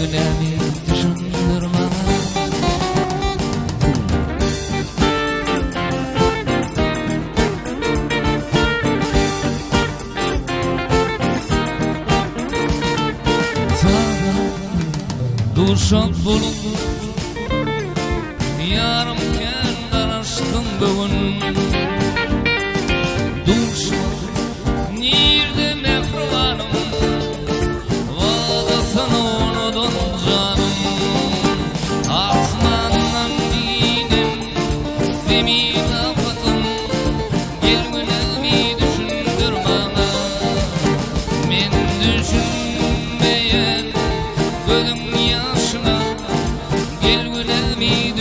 günemi düşündür bana. Duşak bulup yarım kendi aşkım bugün. Duşak nirde mehribanım, vadasını unudun canım. Asmandan dinem demir afatım, gel günelmi düşündür bana. Men düşünmeyen gözüm yaşına, gel günelmi